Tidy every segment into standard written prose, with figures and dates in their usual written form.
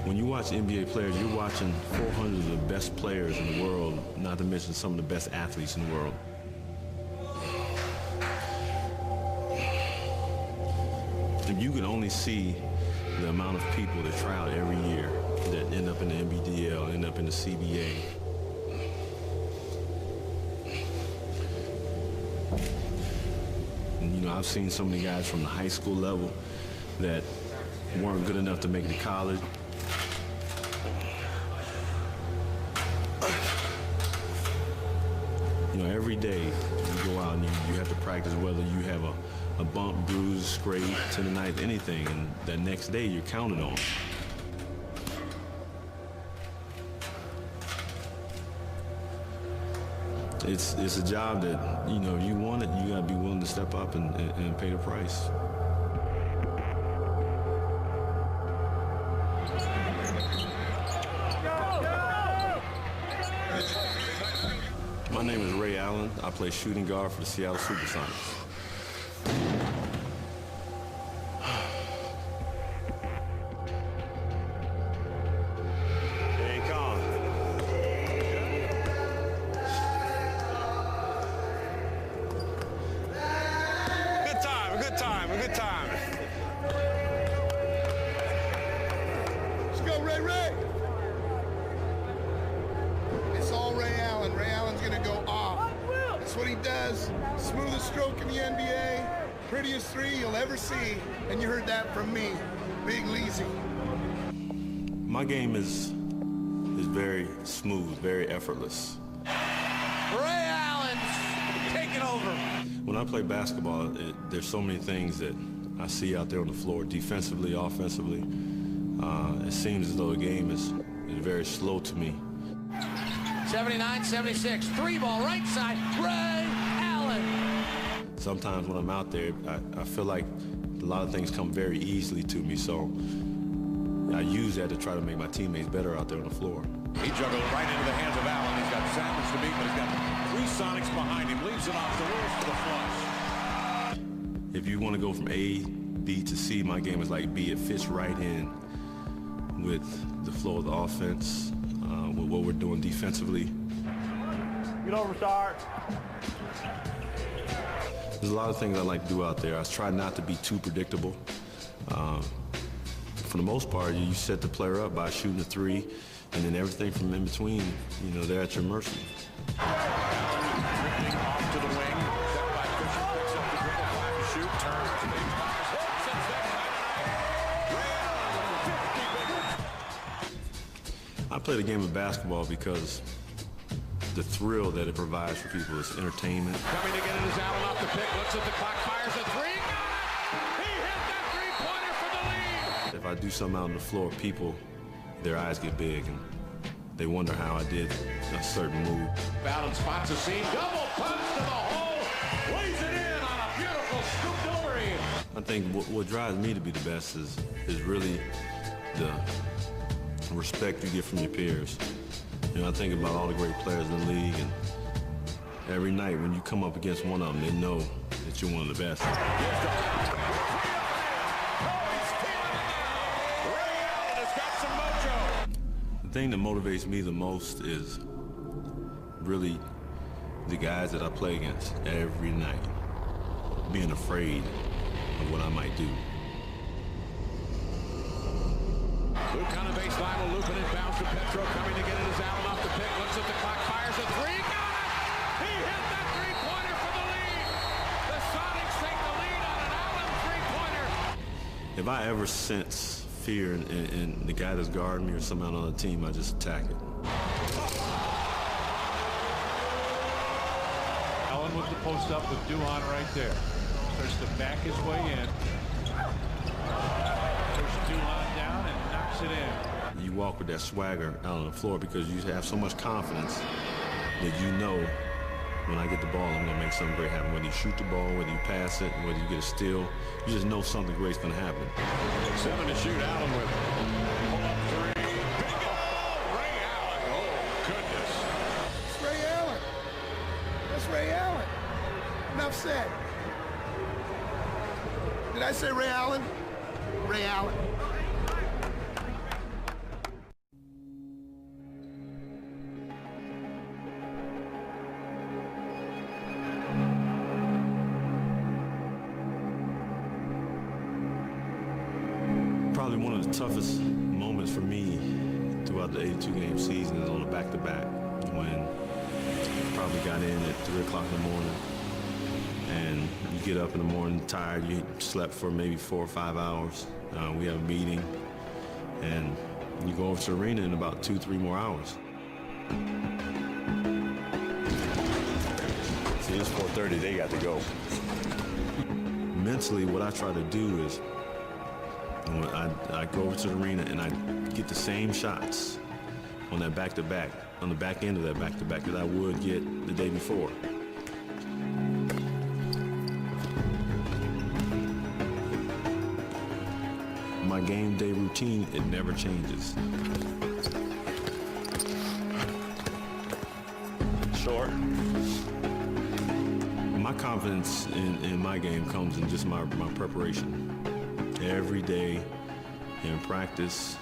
When you watch NBA players, you're watching 400 of the best players in the world, not to mention some of the best athletes in the world. If you could only see the amount of people that try out every year that end up in the NBDL, end up in the CBA. And, you know, I've seen so many guys from the high school level that weren't good enough to make it to college. You know, every day you go out and you have to practice whether you have a bump, bruise, scrape, tendonitis, anything, and that next day you're counted on. It's a job that, you know, if you want it, you gotta be willing to step up and pay the price. My name is Ray Allen. I play shooting guard for the Seattle Supersonics. Good time. Let's go, Ray. It's all Ray Allen. Ray Allen's gonna go off. That's what he does. Smoothest stroke in the NBA, prettiest three you'll ever see, and you heard that from me, Big Leezy. My game is very smooth, very effortless. Ray Allen's taking over. When I play basketball, there's so many things that I see out there on the floor, defensively, offensively. It seems as though the game is very slow to me. 79-76, three ball, right side, Ray Allen. Sometimes when I'm out there, I feel like a lot of things come very easily to me, so I use that to try to make my teammates better out there on the floor. He juggled right into the hands of Allen. He's got Sanders to beat, but he's got three Sonics behind him. Leaves it off the rules for the flush. If you want to go from A, B to C, my game is like B. It fits right in with the flow of the offense, with what we're doing defensively. Get over, start. There's a lot of things I like to do out there. I try not to be too predictable. For the most part, you set the player up by shooting a three, and then everything from in between, you know, they're at your mercy. Drifting off to the wing. Set by Fisher, picks up the dribble, flat to shoot, turns, I play the game of basketball because the thrill that it provides for people is entertainment. Coming to get it is Allen off the pick, looks at the clock, fires a three, got it! He hit that three-pointer for the lead! If I do something out on the floor, people, their eyes get big and they wonder how I did a certain move. Allen spots a seam, double punch to the hole, lays it in on a beautiful scoop delivery. I think what drives me to be the best is really the respect you get from your peers. You know, I think about all the great players in the league, and every night when you come up against one of them, they know that you're one of the best. The thing that motivates me the most is really the guys that I play against every night, being afraid of what I might do. Luke on the baseline, will loop it in bounds to Petro, coming to get it is Allen off the pick, looks at the clock, fires a three, got it! He hit that three-pointer for the lead! The Sonics take the lead on an Allen three-pointer! If I ever sense fear in the guy that's guarding me or someone on the team, I just attack it. Allen with the post up with Duhon right there. Starts to back his way in. Pushes Duhon down and knocks it in. You walk with that swagger out on the floor because you have so much confidence that you know when I get the ball, I'm going to make something great happen. Whether you shoot the ball, whether you pass it, whether you get a steal, you just know something great's going to happen. 7 to shoot, Allen with pull-up three. Bingo! Ray Allen. Oh, goodness. It's Ray Allen. That's Ray Allen. Enough said. Did I say Ray Allen? Ray Allen. Probably one of the toughest moments for me throughout the 82-game season is on the back-to-back when I probably got in at 3 o'clock in the morning, and you get up in the morning tired. You slept for maybe 4 or 5 hours. We have a meeting, and you go over to the arena in about 2-3 more hours. See, it's 4:30. They got to go. Mentally, what I try to do is when I go over to the arena and I get the same shots on that back-to-back, on the back end of that back-to-back that I would get the day before. My game day routine, it never changes. Short. My confidence in my game comes in just my preparation. Every day in practice,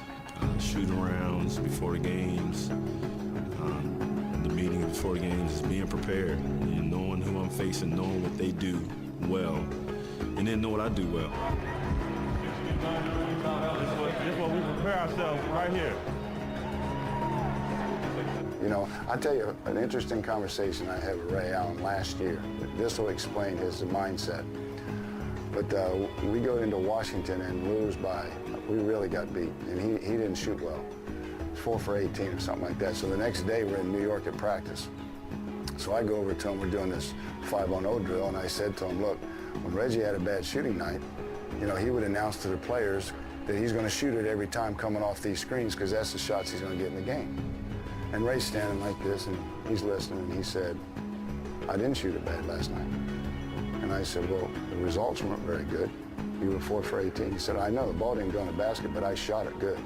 shooting rounds before the games, the meetings before the games, is being prepared, and knowing who I'm facing, knowing what they do well, and then know what I do well. This is what we prepare ourselves right here. You know, I'll tell you an interesting conversation I had with Ray Allen last year. This will explain his mindset. But we go into Washington and lose by, we really got beat. And he didn't shoot well. 4 for 18 or something like that. So the next day we're in New York at practice. So I go over to him, we're doing this 5-on-0 drill, and I said to him, look, when Reggie had a bad shooting night, you know, he would announce to the players that he's going to shoot it every time coming off these screens because that's the shots he's going to get in the game. And Ray's standing like this, and he's listening, and he said, I didn't shoot it bad last night. And I said, well, the results weren't very good. You were 4 for 18. He said, I know, the ball didn't go in the basket, but I shot it good.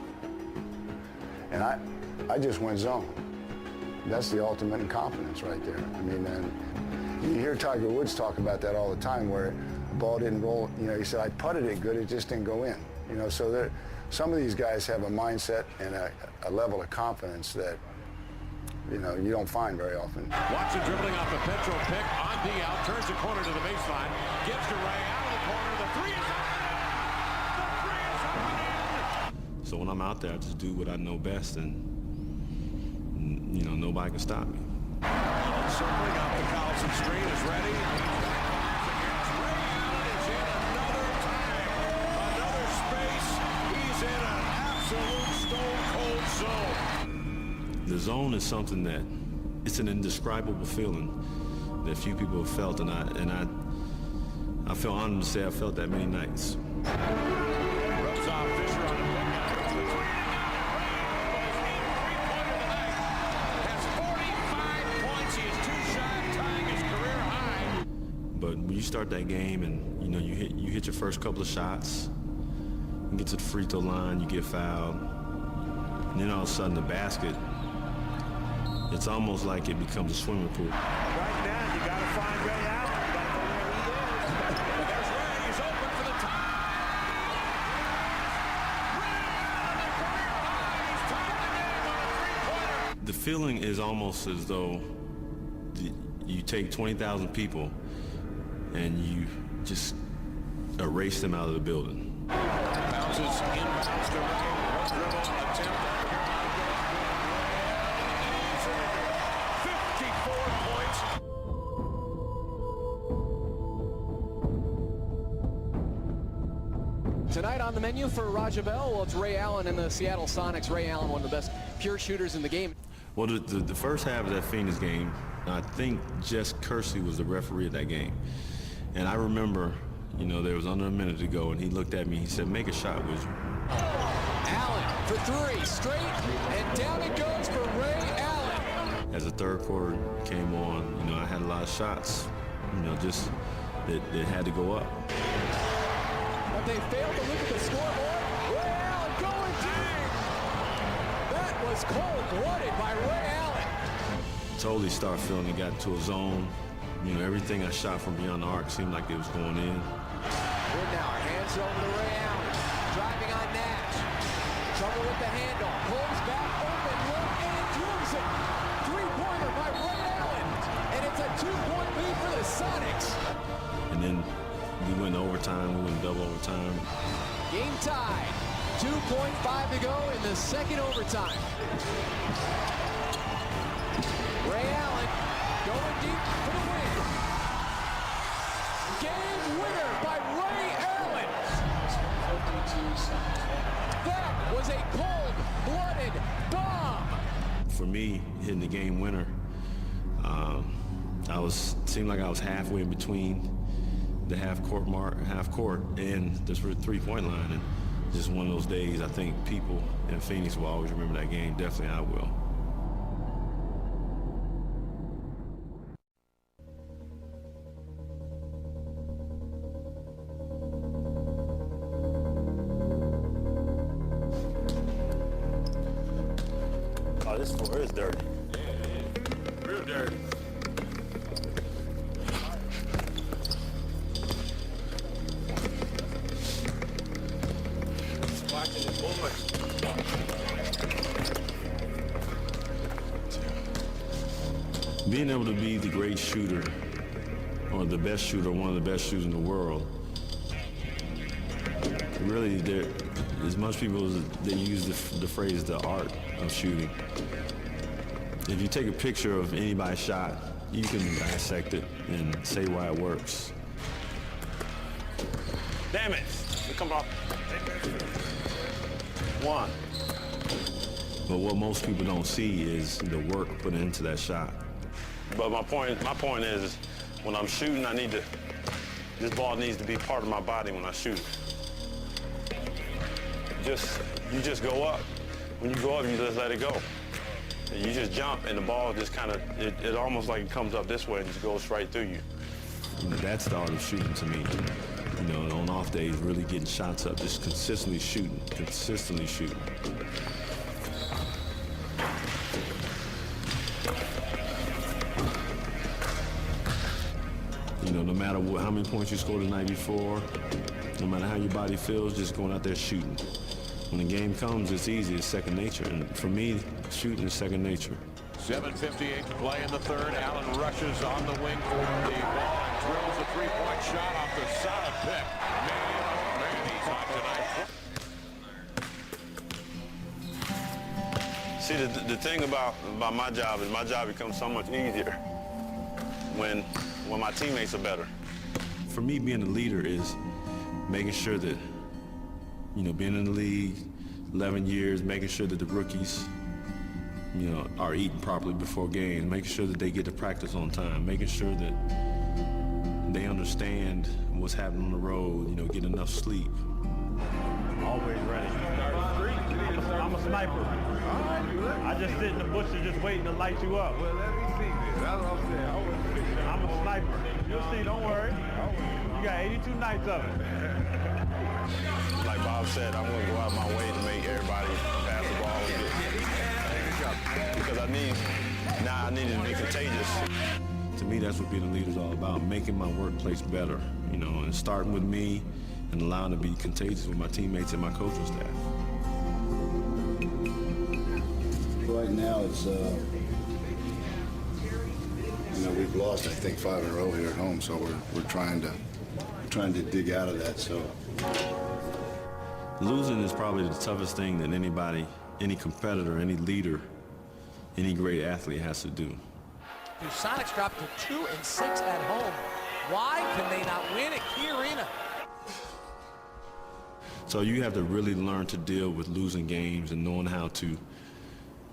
And I just went zone. That's the ultimate in confidence right there. I mean, and you hear Tiger Woods talk about that all the time, where the ball didn't roll. You know, he said, I putted it good, it just didn't go in. You know, so some of these guys have a mindset and a level of confidence that, you know, you don't find very often. Watson dribbling off the Petro pick on Diaw, turns the corner to the baseline, gives to Ray out of the corner. The three is up. The three is up and in. So when I'm out there, I just do what I know best, and you know, nobody can stop me. Circling up the Collison screen is ready. Against Ray Allen is in another time, another space. He's in an absolute stone-cold zone. The zone is something that, it's an indescribable feeling that few people have felt, and I feel honored to say I felt that many nights. Rubs off Fisher on the pick. Has 45 points. He is 2 shot, tying his career high. But when you start that game and you know you hit your first couple of shots, you get to the free throw line, you get fouled, and then all of a sudden the basket, it's almost like it becomes a swimming pool. Right now, you got to find Ray Allen. You got to know where he is. There's Ray. He's open for the tie. The feeling is almost as though you take 20,000 people and you just erase them out of the building. Bounces inbounds to Ray. One dribble attempt. 54 points. Tonight on the menu for Raja Bell, well, it's Ray Allen and the Seattle Sonics. Ray Allen, one of the best pure shooters in the game. Well, the first half of that Phoenix game, I think Jess Kersey was the referee of that game. And I remember, you know, there was under a minute to go, and he looked at me, he said, make a shot, Wizard. Allen for 3, straight, and down it goes for Ray Allen. As the third quarter came on, you know, I had a lot of shots, you know, just that had to go up. But they failed to look at the scoreboard. Ray Allen going deep. That was cold-blooded by Ray Allen. Totally start feeling it got into a zone. You know, everything I shot from beyond the arc seemed like it was going in. Ridnour hands over to Ray Allen. Driving on Nash. Trouble with the handoff. Pulls back, open look, and drills it. Three-pointer by Ray Allen. And it's a 2-point lead for the Sonics. And then we went to overtime, we went double overtime. Game tied. 2.5 to go in the second overtime. Ray Allen going deep for the win. Game winner by Ray Allen. That was a cold-blooded bomb. For me, hitting the game winner, seemed like I was halfway in between the half court and the 3-point line, and just one of those days. I think people in Phoenix will always remember that game. Definitely I will. Oh, this floor is dirty. Real dirty. Being able to be the great shooter, or the best shooter, one of the best shooters in the world, really, as much people they use the phrase the art of shooting. If you take a picture of anybody's shot, you can dissect it and say why it works. Damn it! Come on. One. But what most people don't see is the work put into that shot. But my point is, when I'm shooting, this ball needs to be part of my body when I shoot. You just go up. When you go up, you just let it go. You just jump, and the ball just kind of, it almost like it comes up this way and just goes right through you. That's the art of shooting to me. You know, on off days, really getting shots up, just consistently shooting. You know, no matter how many points you scored the night before, no matter how your body feels, just going out there shooting. When the game comes, it's easy, it's second nature. And for me, shooting is second nature. 7:58 to play in the third. Allen rushes on the wing for the ball and drills a three-point shot off the solid pick. Man, he's hot tonight. See, the thing about my job is my job becomes so much easier when my teammates are better. For me, being a leader is making sure that, you know, being in the league 11 years, making sure that the rookies, you know, are eating properly before games, making sure that they get to practice on time, making sure that they understand what's happening on the road, you know, get enough sleep. Always ready. I'm a sniper. I just sit in the bushes just waiting to light you up. Well, let me see this. That's what I'm saying. I'm a sniper. You'll see, don't worry. You got 82 nights of it. Like Bob said, I'm going to go out my way to make everybody pass the ball and get, because I need it to be contagious. To me, that's what being a leader is all about, making my workplace better, you know, and starting with me and allowing it to be contagious with my teammates and my coaching staff. Right now, it's, you know, we've lost, I think, 5 in a row here at home, so we're trying to dig out of that, so. Losing is probably the toughest thing that anybody, any competitor, any leader, any great athlete has to do. The Sonics dropped to 2-6 at home. Why can they not win at Key Arena? So you have to really learn to deal with losing games and knowing how to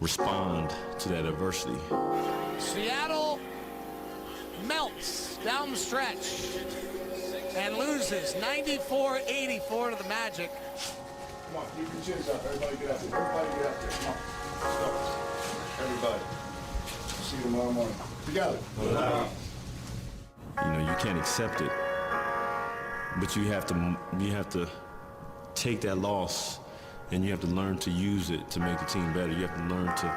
respond to that adversity. Seattle melts down the stretch and loses 94-84 to the Magic. Come on, keep your chins up. Everybody get up there. Everybody get up there. Come on. Let's go. Everybody. See you tomorrow morning. Together. You know, you can't accept it, but you have to take that loss and you have to learn to use it to make the team better. You have to learn to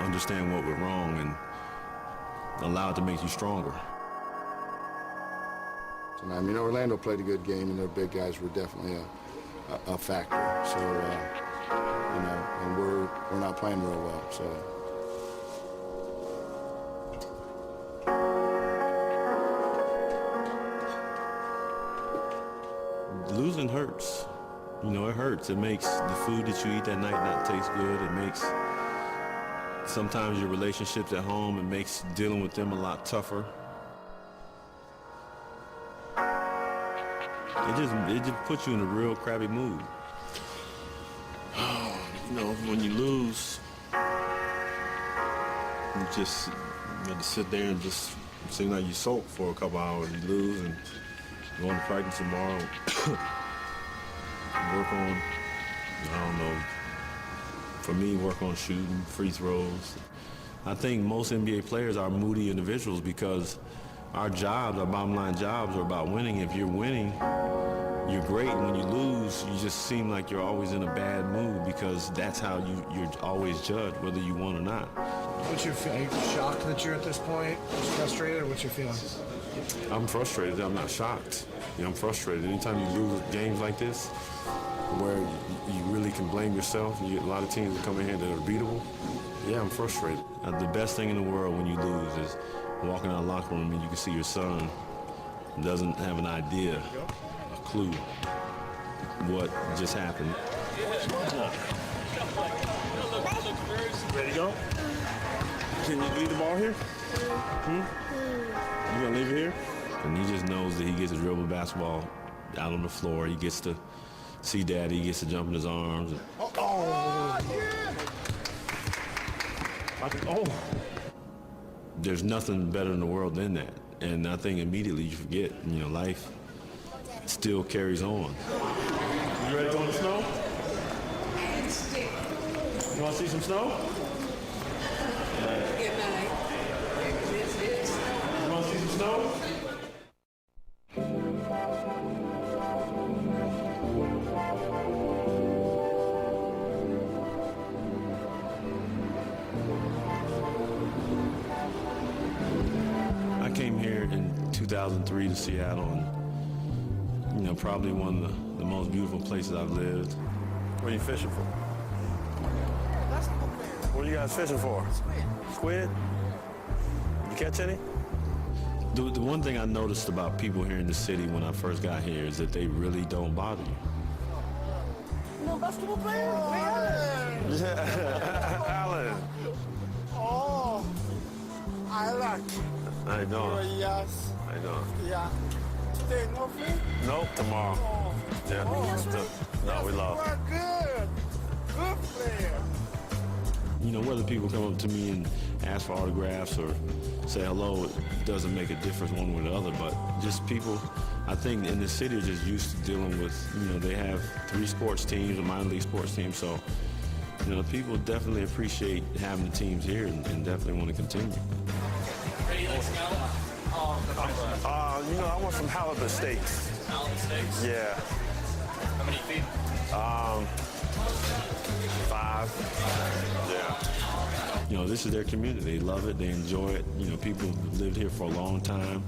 understand what went wrong and allow it to make you stronger. I mean, Orlando played a good game, and their big guys were definitely a factor. So, you know, and we're not playing real well. So. Losing hurts. You know, it hurts. It makes the food that you eat that night not taste good. It makes sometimes your relationships at home, it makes dealing with them a lot tougher. It just puts you in a real crabby mood. You know, when you lose, you have to sit there and just seem like you sulk for a couple hours. You lose and go into practice tomorrow. Work on, I don't know, for me, work on shooting, free throws. I think most NBA players are moody individuals because our jobs, our bottom line jobs are about winning. If you're winning, you're great. When you lose, you just seem like you're always in a bad mood because that's how you're always judged, whether you won or not. What's your feeling? Are you shocked that you're at this point? Just frustrated? What's your feeling? I'm frustrated. I'm not shocked. You know, I'm frustrated. Anytime you lose games like this, where you really can blame yourself, you get a lot of teams that come in here that are beatable. Yeah, I'm frustrated. The best thing in the world when you lose is walking out of the locker room and you can see your son doesn't have an idea, a clue, what just happened. Ready to go? Can you leave the ball here? You gonna leave it here? And he just knows that he gets to dribble basketball out on the floor. He gets to see Daddy. He gets to jump in his arms. There's nothing better in the world than that. And I think immediately you forget, you know, life still carries on. You ready to go in the snow? You want to see some snow? Good night. You want to see some snow? I came here in 2003 to Seattle, and, you know, probably one of the most beautiful places I've lived. What are you fishing for? What are you guys fishing for? Squid. You catch any? The one thing I noticed about people here in the city when I first got here is that they really don't bother you. No basketball player? Alan. Oh, I like. I know. Yes. I know. Yeah. Today, no food? Nope, tomorrow. Oh. Yeah. Oh, yes, No, we You lost. are good. Good player. You know, whether people come up to me and ask for autographs or say hello, it doesn't make a difference one way or the other, but just people, I think in the city are just used to dealing with, you know, they have 3 sports teams, a minor league sports team, so, you know, people definitely appreciate having the teams here and definitely want to continue. You know, I went from Halibut Steaks. Halibut Steaks? Yeah. How many feet? 5. Yeah. You know, this is their community. They love it. They enjoy it. You know, people have lived here for a long time.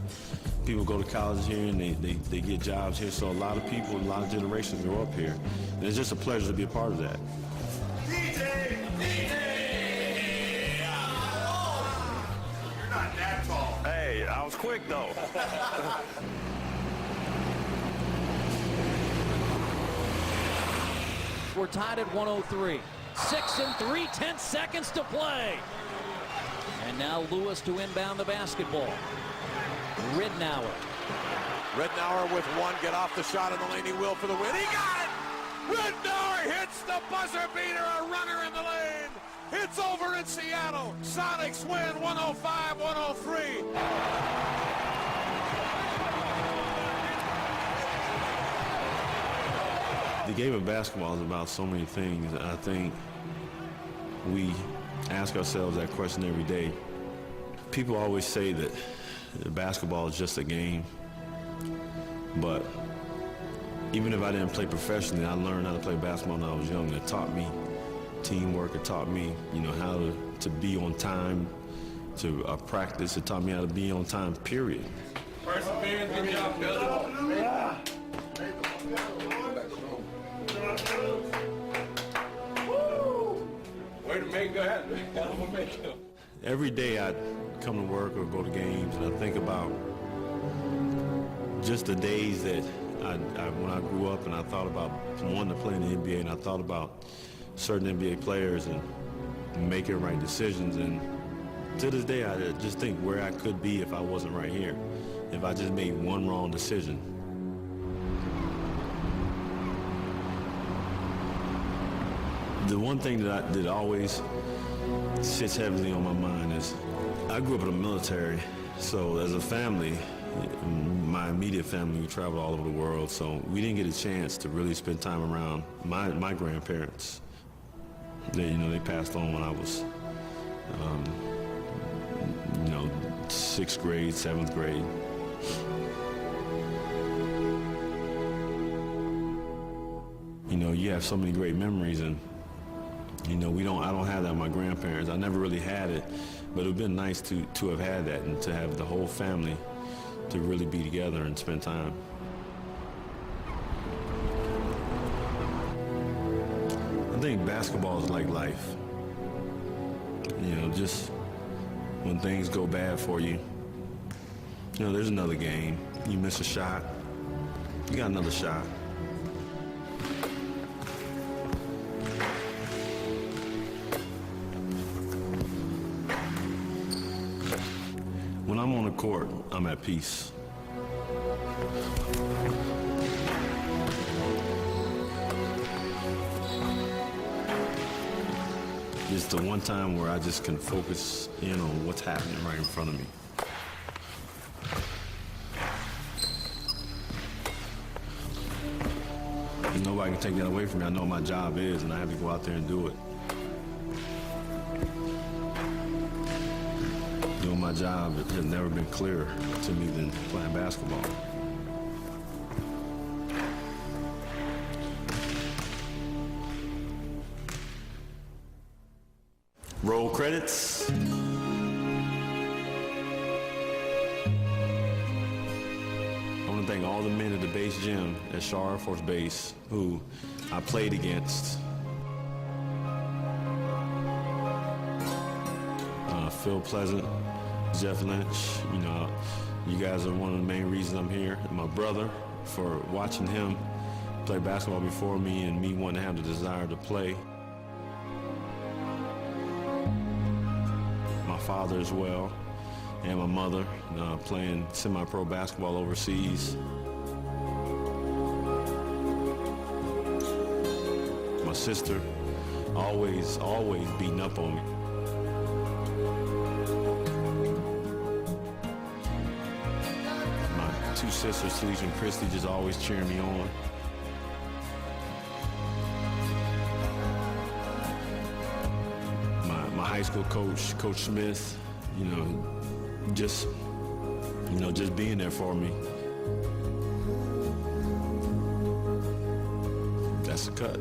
People go to college here and they get jobs here. So a lot of people, a lot of generations grow up here. And it's just a pleasure to be a part of that. DJ! You're not that tall. Hey, I was quick though. We're tied at 103. 6 and 3/10 seconds to play. And now Lewis to inbound the basketball. Ridnour. Ridnour with 1, get off the shot in the lane, he will for the win. He got it! Ridnour hits the buzzer beater, a runner in the lane. It's over in Seattle. Sonics win 105-103. The game of basketball is about so many things. I think we ask ourselves that question every day. People always say that basketball is just a game, but even if I didn't play professionally, I learned how to play basketball when I was young. It taught me teamwork. It taught me, you know, how to be on time, to practice. It taught me how to be on time, period. Perseverance, good job, Bill. Yeah. Way to make, go ahead. We'll make it. Every day I come to work or go to games and I think about just the days that when I grew up and I thought about wanting to play in the NBA, and I thought about certain NBA players and making right decisions, and to this day, I just think where I could be if I wasn't right here, if I just made one wrong decision. The one thing that always sits heavily on my mind is I grew up in the military, so as a family, my immediate family, we traveled all over the world, so we didn't get a chance to really spend time around my grandparents. They passed on when I was, 6th grade, 7th grade. You have so many great memories, and I don't have that with my grandparents. I never really had it, but it would have been nice to have had that and to have the whole family to really be together and spend time. I think basketball is like life. Just when things go bad for you, there's another game. You miss a shot, you got another shot. When I'm on the court, I'm at peace. It's the one time where I just can focus in on what's happening right in front of me. And nobody can take that away from me. I know what my job is, and I have to go out there and do it. Doing my job has never been clearer to me than playing basketball. Roll credits. I want to thank all the men at the base gym at Shaw Air Force Base who I played against. Phil Pleasant, Jeff Lynch, you guys are one of the main reasons I'm here. And my brother, for watching him play basketball before me and me wanting to have the desire to play. My father as well, and my mother, playing semi-pro basketball overseas. My sister, always beating up on me. Two sisters, Felicia and Christy, just always cheering me on. My high school coach, Coach Smith, just being there for me. That's a cut.